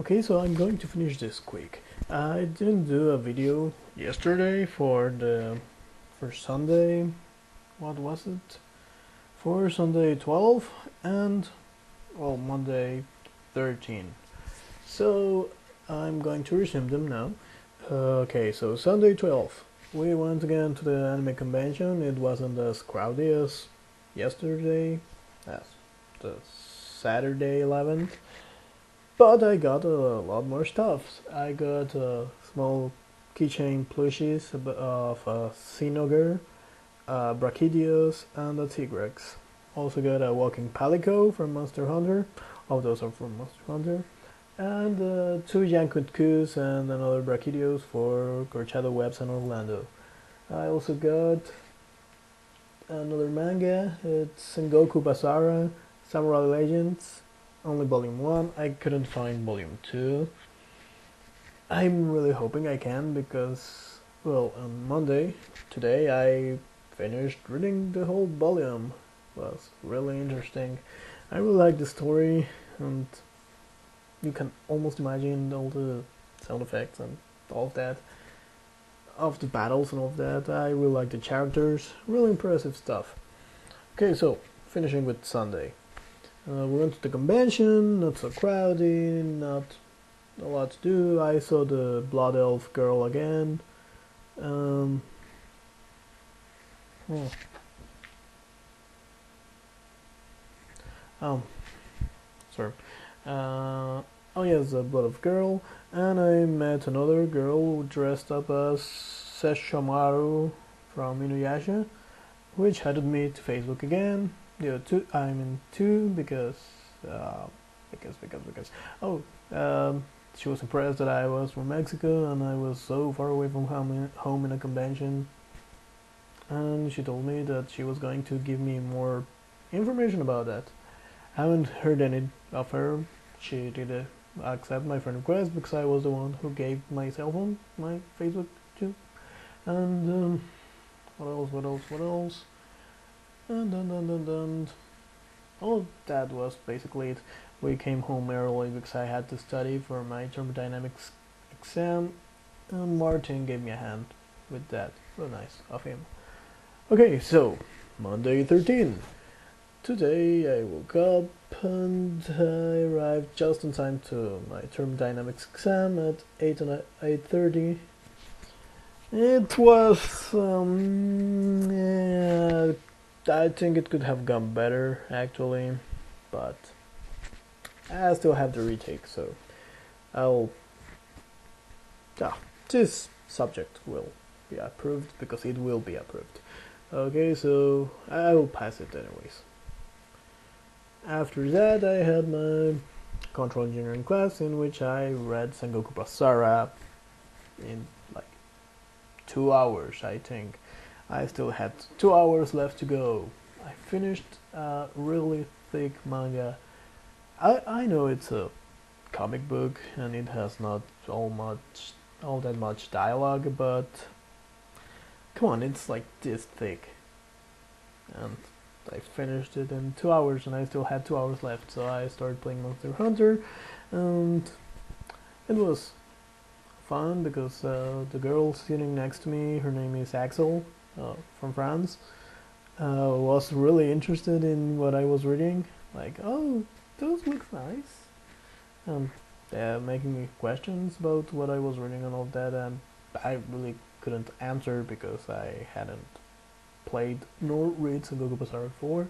Okay, so I'm going to finish this quick. I didn't do a video yesterday for Sunday. What was it? For Sunday 12 and Monday 13. So I'm going to resume them now. Okay, so Sunday 12. We went again to the anime convention. It wasn't as crowded as yesterday, as the Saturday 11th. But I got a lot more stuff. I got small keychain plushies of a Cinogre, Brachydios, and a Tigrex. Also got a walking Palico from Monster Hunter. All those are from Monster Hunter. And two Yankutkus and another Brachydios for Corchado Webs and Orlando. I also got another manga. It's Sengoku Basara, Samurai Legends. Only volume 1. I couldn't find volume 2. I'm really hoping I can because, well, on Monday, today, I finished reading the whole volume. It was really interesting. I really like the story, and you can almost imagine all the sound effects and all of that, of the battles and all of that. I really like the characters. Really impressive stuff. Okay, so, finishing with Sunday. We went to the convention, not so crowded, not a lot to do. I saw the Blood Elf girl again. Um, oh. oh, sorry. Oh yes, the Blood Elf girl. And I met another girl dressed up as Sesshomaru from Inuyasha, which added me to Facebook again. I'm in two because oh, she was impressed that I was from Mexico and I was so far away from home in a convention, and she told me that she was going to give me more information about that. I haven't heard any of her. She did accept my friend request because I was the one who gave my cell phone, my Facebook to. And what else? And oh, that was basically it. We came home early because I had to study for my thermodynamics exam, and Martin gave me a hand with that. Really nice of him. Okay, so Monday 13. Today I woke up and I arrived just in time to my thermodynamics exam at 8:30. It was yeah, I think it could have gone better actually, but I still have the retake, so I'll this subject will be approved because it will be approved. Okay, so I will pass it anyways. After that I had my control engineering class in which I read Sengoku Basara in like 2 hours, I think. I still had 2 hours left to go. I finished a really thick manga. I know it's a comic book and it has not all that much dialogue, but come on, it's like this thick. And I finished it in 2 hours and I still had 2 hours left, so I started playing Monster Hunter, and it was fun because the girl sitting next to me, her name is Axel, from France, was really interested in what I was reading. Like, oh, those look nice. Making me questions about what I was reading and all that, and I really couldn't answer because I hadn't played nor read Sengoku Basara 4.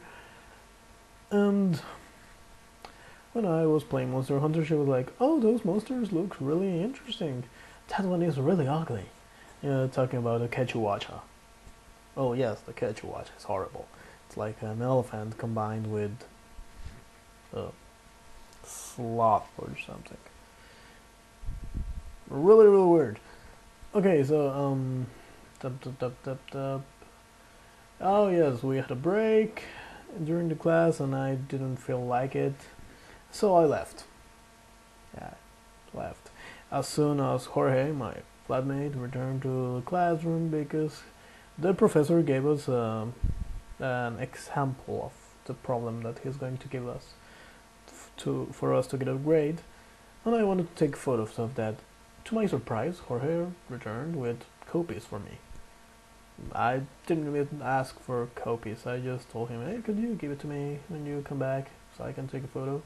And when I was playing Monster Hunter, she was like, oh, those monsters look really interesting. That one is really ugly. Talking about the Quechuacha. Oh yes, the Quechuacha is horrible. It's like an elephant combined with a sloth or something. Really, really weird. Okay, so oh yes, we had a break during the class and I didn't feel like it, so I left. Yeah, left. As soon as Jorge, my flatmate, returned to the classroom because the professor gave us an example of the problem that he's going to give us for us to get a grade. and I wanted to take photos of that. To my surprise, Jorge returned with copies for me. I didn't even ask for copies. I just told him, hey, could you give it to me when you come back so I can take a photo?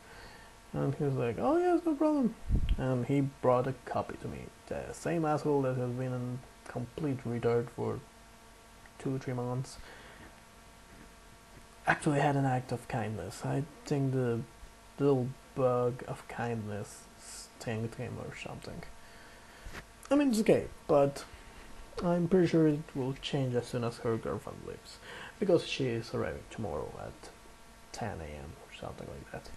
And he was like, oh yes, no problem. And he brought a copy to me. The same asshole that has been a complete retard for 2-3 months actually had an act of kindness. I think the little bug of kindness stinged him or something. I mean, it's okay, but I'm pretty sure it will change as soon as her girlfriend leaves, because she is arriving tomorrow at 10 a.m. or something like that.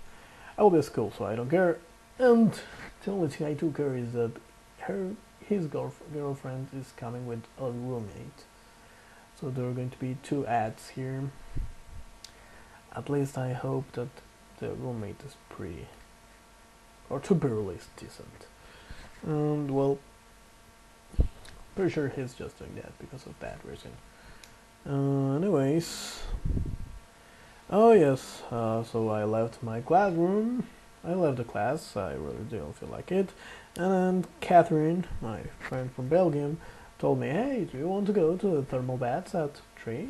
I will be at school, so I don't care. And the only thing I do care is that his girlfriend is coming with a roommate. So there are going to be 2 ads here. At least I hope that the roommate is pretty, or to be released, decent. And well, pretty sure he's just doing that because of that reason. Anyways, oh yes, so I left my classroom. I left the class, I really didn't feel like it. And then Catherine, my friend from Belgium, told me, hey, do you want to go to the thermal baths at 3?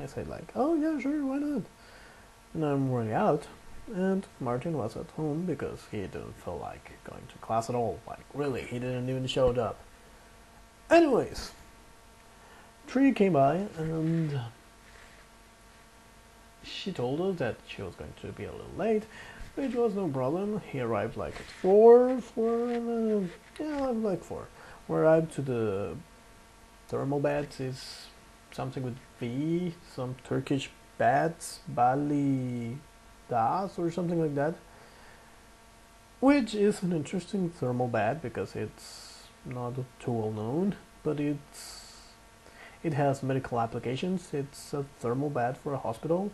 I said like, oh yeah, sure, why not? And I'm running out, and Martin was at home because he didn't feel like going to class at all. Like, really, he didn't even show up. Anyways, 3 came by, and she told us that she was going to be a little late, which was no problem. He arrived like at 4, like 4. We arrived to the thermal baths, is something with V, some Turkish baths, Bali Das or something like that, which is an interesting thermal bath because it's not too well known, but it has medical applications. It's a thermal bath for a hospital,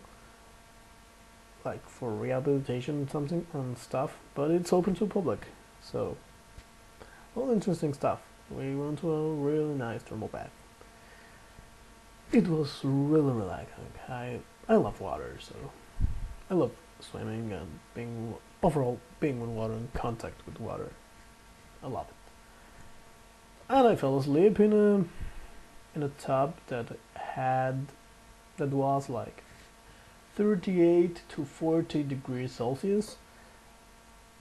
like for rehabilitation and something and stuff, but it's open to public, so all interesting stuff. We went to a really nice thermal bath. It was really relaxing. I love water, so I love swimming and being with water and contact with water. I love it. And I fell asleep in a tub that was like 38 to 40 degrees Celsius.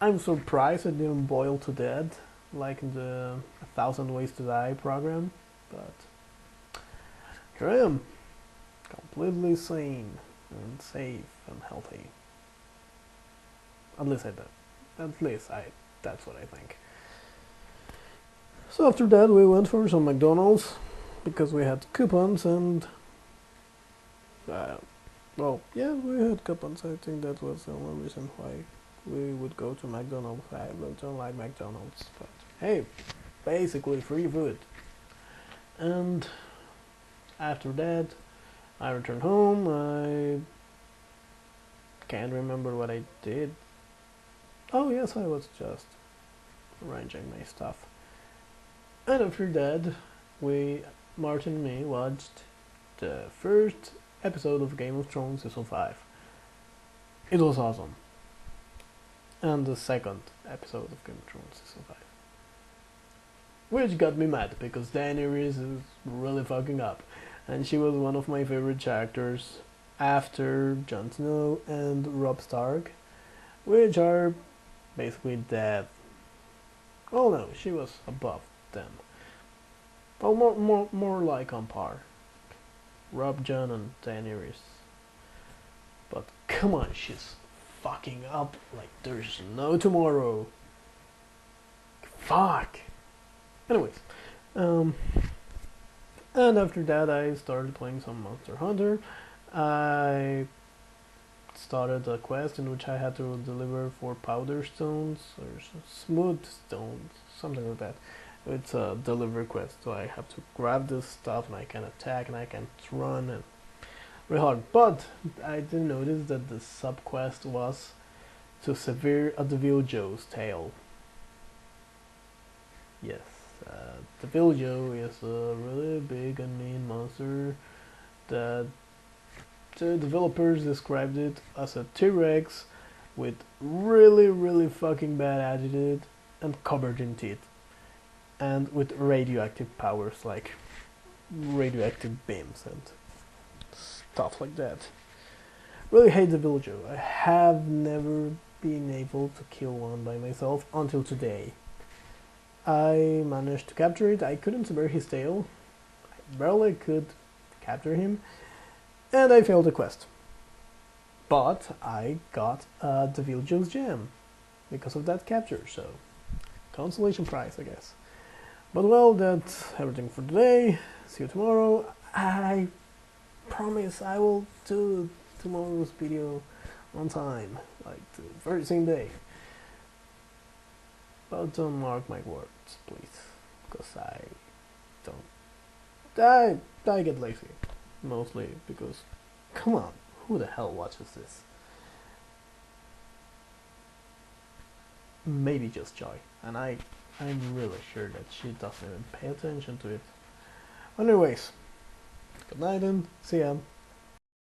I'm surprised it didn't boil to death like in the 1,000 Ways to Die program, but here I am, completely sane and safe and healthy. At least that's what I think. So after that we went for some McDonald's because we had coupons and well, yeah, we had coupons. I think that was the only reason why we would go to McDonald's. I don't like McDonald's, but hey, basically free food. And after that, I returned home. I can't remember what I did. Oh yes, I was just arranging my stuff. And after that, Martin and me watched the first episode of Game of Thrones Season 5. It was awesome. And the second episode of Game of Thrones Season 5. Which got me mad, because Daenerys is really fucking up. And she was one of my favorite characters after Jon Snow and Robb Stark, which are basically dead. Oh no, she was above them. Well, more like on par. Robb, Jon, and Daenerys. But come on, she's fucking up like there's no tomorrow. Fuck. Anyways, and after that I started playing some Monster Hunter. I started a quest in which I had to deliver 4 powder stones or smooth stones, something like that. It's a delivery quest, so I have to grab this stuff and I can attack and I can run and really hard. But I did notice that the sub quest was to sever a Devil Joe's tail. Yes, Devil Joe is a really big and mean monster that the developers described it as a T-Rex with really fucking bad attitude and covered in teeth, and with radioactive powers like radioactive beams and stuff like that. Really hate the villager. I have never been able to kill one by myself until today. I managed to capture it. I couldn't bear his tail. I barely could capture him, and I failed the quest. But I got the villager's gem because of that capture, so consolation prize, I guess. But well, that's everything for today. See you tomorrow. I promise I will do tomorrow's video on time, like the very same day. But don't mark my words, please, because I don't. I get lazy, mostly because, come on, who the hell watches this? Maybe just Joy, and I'm really sure that she doesn't even pay attention to it. Anyways, good night and see ya.